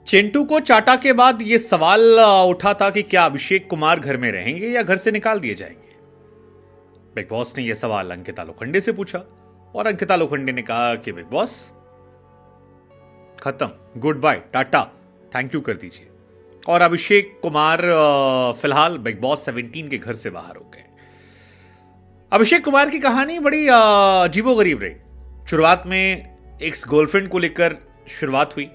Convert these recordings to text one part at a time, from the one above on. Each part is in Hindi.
चिंटू को चाटा के बाद यह सवाल उठा था कि क्या अभिषेक कुमार घर में रहेंगे या घर से निकाल दिए जाएंगे। बिग बॉस ने यह सवाल अंकिता लोखंडे से पूछा और अंकिता लोखंडे ने कहा कि बिग बॉस खत्म, good bye, tata, thank you कर दीजिए। और अभिषेक कुमार फिलहाल बिग बॉस 17 के घर से बाहर हो गए। अभिषेक कुमार की कहानी बड़ी अजीबोगरीब रही। शुरुआत में एक्स गर्लफ्रेंड को लेकर शुरुआत हुई,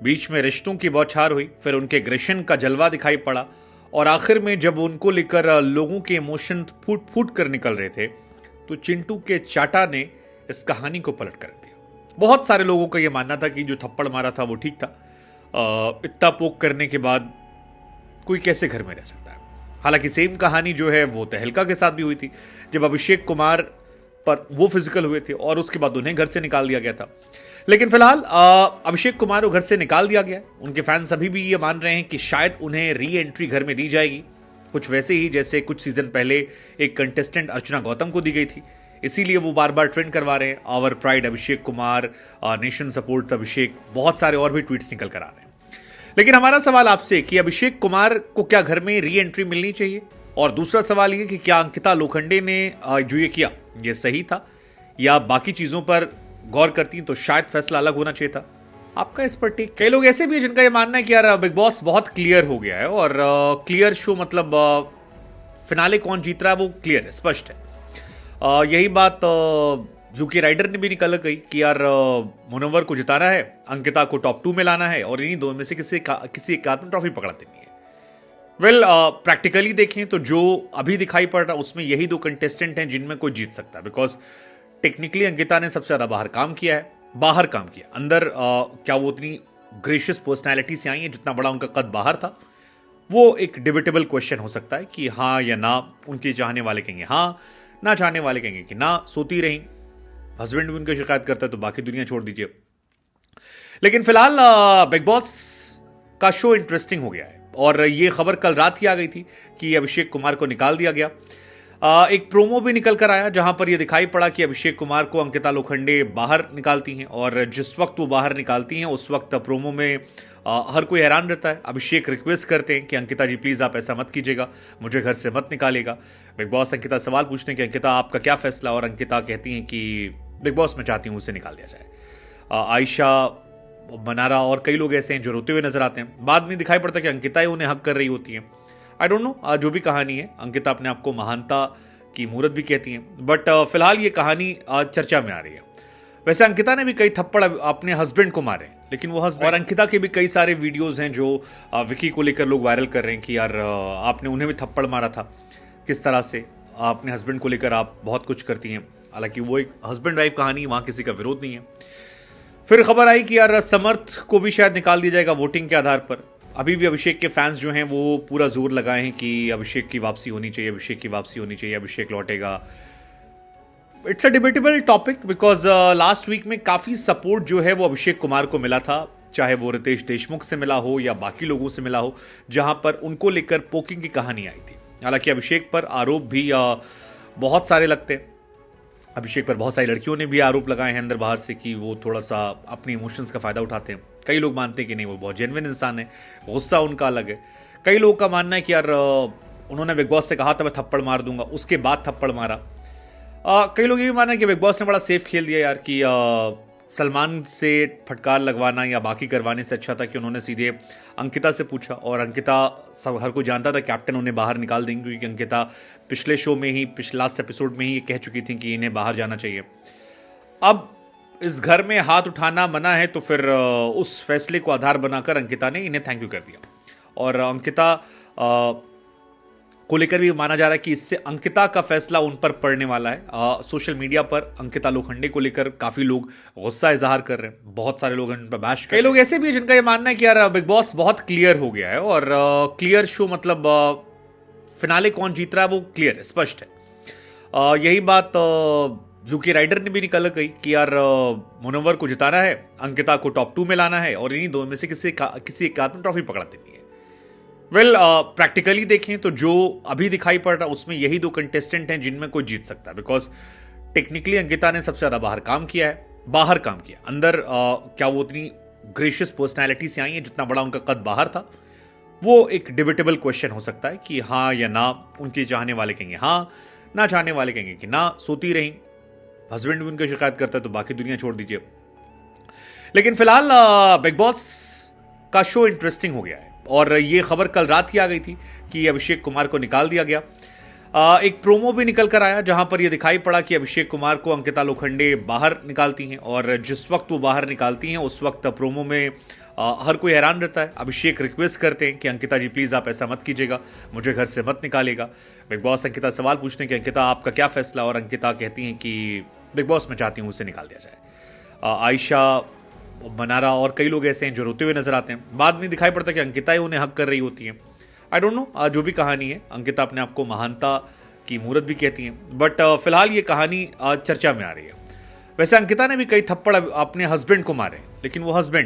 बीच में रिश्तों की बौछार हुई, फिर उनके एग्रेशन का जलवा दिखाई पड़ा और आखिर में जब उनको लेकर लोगों के इमोशन फूट फूट कर निकल रहे थे तो चिंटू के चाटा ने इस कहानी को पलट कर दिया। बहुत सारे लोगों का यह मानना था कि जो थप्पड़ मारा था वो ठीक था। इतना पोक करने के बाद कोई कैसे घर में रह सकता है। हालांकि सेम कहानी जो है वो तहलका के साथ भी हुई थी, जब अभिषेक कुमार पर वो फिजिकल हुए थे और उसके बाद उन्हें घर से निकाल दिया गया था। लेकिन फिलहाल अभिषेक कुमार को घर से निकाल दिया गया। उनके फैंस अभी भी ये मान रहे हैं कि शायद उन्हें री एंट्री घर में दी जाएगी, कुछ वैसे ही जैसे कुछ सीजन पहले एक कंटेस्टेंट अर्चना गौतम को दी गई थी। इसीलिए वो बार बार ट्रेंड करवा रहे हैं, our pride Abhishek Kumar, nation supports Abhishek, बहुत सारे और भी ट्वीट्स निकल कर आ रहे हैं। लेकिन हमारा सवाल आपसे कि अभिषेक कुमार को क्या घर में री एंट्री मिलनी चाहिए, और दूसरा सवाल ये कि क्या अंकिता लोखंडे ने जो ये किया ये सही था, या बाकी चीजों पर गौर करती तो शायद फैसला अलग होना चाहिए था। आपका इस पर टेक। कई लोग ऐसे भी हैं जिनका ये मानना है कि यार बिग बॉस बहुत क्लियर हो गया है और क्लियर शो मतलब फिनाले कौन जीत रहा है वो क्लियर है, स्पष्ट है। यही बात यूके राइडर ने भी निकल गई कि यार मुनव्वर को जिताना है, अंकिता को टॉप 2 में लाना है और इन्हीं दो में से किसी एक आदमी ट्रॉफी पकड़ा देनी है। वेल प्रैक्टिकली देखें तो जो अभी दिखाई पड़ रहा उसमें यही दो कंटेस्टेंट हैं जिनमें कोई जीत सकता है। बिकॉज टेक्निकली अंकिता ने सबसे ज्यादा बाहर काम किया है, अंदर क्या वो उतनी ग्रेशियस पर्सनैलिटी से आई है जितना बड़ा उनका कद बाहर था, वो एक डिबेटेबल क्वेश्चन हो सकता है कि हाँ या ना। उनके चाहने वाले कहेंगे हाँ, ना चाहने वाले कहेंगे कि ना, सोती रही। हस्बैंड भी उनकी शिकायत करता है तो बाकी दुनिया छोड़ दीजिए। लेकिन फिलहाल बिग बॉस का शो इंटरेस्टिंग हो गया है और ये खबर कल रात ही आ गई थी कि अभिषेक कुमार को निकाल दिया गया। एक प्रोमो भी निकल कर आया जहां पर यह दिखाई पड़ा कि अभिषेक कुमार को अंकिता लोखंडे बाहर निकालती हैं और जिस वक्त वो बाहर निकालती हैं उस वक्त प्रोमो में हर कोई हैरान रहता है। अभिषेक रिक्वेस्ट करते हैं कि अंकिता जी प्लीज आप ऐसा मत कीजिएगा, मुझे घर से मत निकालिएगा। बिग बॉस अंकिता सवाल पूछते हैं कि अंकिता आपका क्या फैसला, और अंकिता कहती हैं कि बिग बॉस मैं चाहती हूँ उसे निकाल दिया जाए। आयशा, मनारा और कई लोग ऐसे हैं जो रोते हुए नजर आते हैं। बाद में दिखाई पड़ता है कि अंकिता ही उन्हें हक कर रही होती है। आई डोंट नो, जो भी कहानी है, अंकिता अपने आप को महानता की मूर्त भी कहती हैं, बट फिलहाल ये कहानी चर्चा में आ रही है। वैसे अंकिता ने भी कई थप्पड़ अपने हस्बैंड को मारे, लेकिन वो हस्बैंड, और अंकिता के भी कई सारे वीडियोस हैं जो विकी को लेकर लोग वायरल कर रहे हैं कि यार आपने उन्हें भी थप्पड़ मारा था, किस तरह से अपने हस्बैंड को लेकर आप बहुत कुछ करती हैं। हालांकि वो एक हस्बैंड वाइफ कहानी, वहां किसी का विरोध नहीं है। फिर खबर आई कि यार समर्थ को भी शायद निकाल दिया जाएगा वोटिंग के आधार पर। अभी भी अभिषेक के फैंस जो हैं वो पूरा जोर लगाए हैं कि अभिषेक की वापसी होनी चाहिए, अभिषेक की वापसी होनी चाहिए, अभिषेक लौटेगा। It's a debatable topic because last week में काफी सपोर्ट जो है वो अभिषेक कुमार को मिला था, चाहे वो रितेश देशमुख से मिला हो या बाकी लोगों से मिला हो, जहां पर उनको लेकर पोकिंग की कहानी आई थी। हालांकि अभिषेक पर आरोप भी बहुत सारे लगते हैं। अभिषेक पर बहुत सारी लड़कियों ने भी आरोप लगाए हैं अंदर बाहर से कि वो थोड़ा सा अपने इमोशंस का फायदा उठाते हैं। कई लोग मानते हैं कि नहीं, वो बहुत जेन्युइन इंसान है, गुस्सा उनका अलग है। कई लोगों का मानना है कि यार उन्होंने बिग बॉस से कहा था मैं थप्पड़ मार दूंगा, उसके बाद थप्पड़ मारा। कई लोग ये भी माना है कि बिग बॉस ने बड़ा सेफ खेल दिया यार, कि सलमान से फटकार लगवाना या बाकी करवाने से अच्छा था कि उन्होंने सीधे अंकिता से पूछा, और अंकिता सब हर कोई जानता था कैप्टन उन्हें बाहर निकाल देंगे, क्योंकि अंकिता पिछले शो में ही, पिछले लास्ट एपिसोड में ही कह चुकी थी कि इन्हें बाहर जाना चाहिए। अब इस घर में हाथ उठाना मना है तो फिर उस फैसले को आधार बनाकर अंकिता ने इन्हें थैंक यू कर दिया। और अंकिता को लेकर भी माना जा रहा है कि इससे अंकिता का फैसला उन पर पड़ने वाला है। सोशल मीडिया पर अंकिता लोखंडे को लेकर काफी लोग गुस्सा इजहार कर रहे हैं, बहुत सारे लोग उन पर बैश कर रहे हैं। कई लोग ऐसे भी हैं जिनका ये मानना है कि यार बिग बॉस बहुत क्लियर हो गया है और क्लियर शो मतलब फिनाले कौन जीत रहा है वो क्लियर है, स्पष्ट है। यही बात यूके राइडर ने भी निकल गई कि यार मुनव्वर को जिताना है, अंकिता को टॉप 2 में लाना है और इन्हीं दो में से किसी एक आदमी ट्रॉफी पकड़ा देनी है। वेल प्रैक्टिकली देखें तो जो अभी दिखाई पड़ रहा उसमें यही दो कंटेस्टेंट हैं जिनमें कोई जीत सकता है। बिकॉज टेक्निकली अंकिता ने सबसे ज्यादा बाहर काम किया, अंदर क्या वो उतनी ग्रेशियस पर्सनैलिटी से आई हैं, जितना बड़ा उनका कद बाहर था, वो एक डिबेटेबल क्वेश्चन हो सकता है कि हाँ या ना। उनके चाहने वाले कहेंगे हाँ, ना चाहने वाले कहेंगे कि ना, सोती रहीं। हस्बैंड भी उनका शिकायत करता है तो बाकी दुनिया छोड़ दीजिए। लेकिन फिलहाल बिग बॉस का शो इंटरेस्टिंग हो गया है, और ये खबर कल रात ही आ गई थी कि अभिषेक कुमार को निकाल दिया गया। एक प्रोमो भी निकल कर आया जहां पर यह दिखाई पड़ा कि अभिषेक कुमार को अंकिता लोखंडे बाहर निकालती हैं, और जिस वक्त वो बाहर निकालती हैं उस वक्त प्रोमो में हर कोई हैरान रहता है। अभिषेक रिक्वेस्ट करते हैं कि अंकिता जी प्लीज़ आप ऐसा मत कीजिएगा, मुझे घर से मत निकालिएगा। बिग बॉस अंकिता सवाल पूछते हैं कि अंकिता आपका क्या फैसला, और अंकिता कहती हैं कि बिग बॉस मैं चाहती हूँ उसे निकाल दिया जाए। आयशा, मनारा और कई लोग ऐसे हैं जो रोते हुए नजर आते हैं। बाद में दिखाई पड़ता है कि अंकिता ही उन्हें हक कर रही होती हैं। आई डोंट नो, जो भी कहानी है, अंकिता अपने आप को महानता की मूर्त भी कहती हैं, बट फिलहाल ये कहानी चर्चा में आ रही है। वैसे अंकिता ने भी कई थप्पड़ अपने हस्बैंड को मारे, लेकिन वो हस्बैंड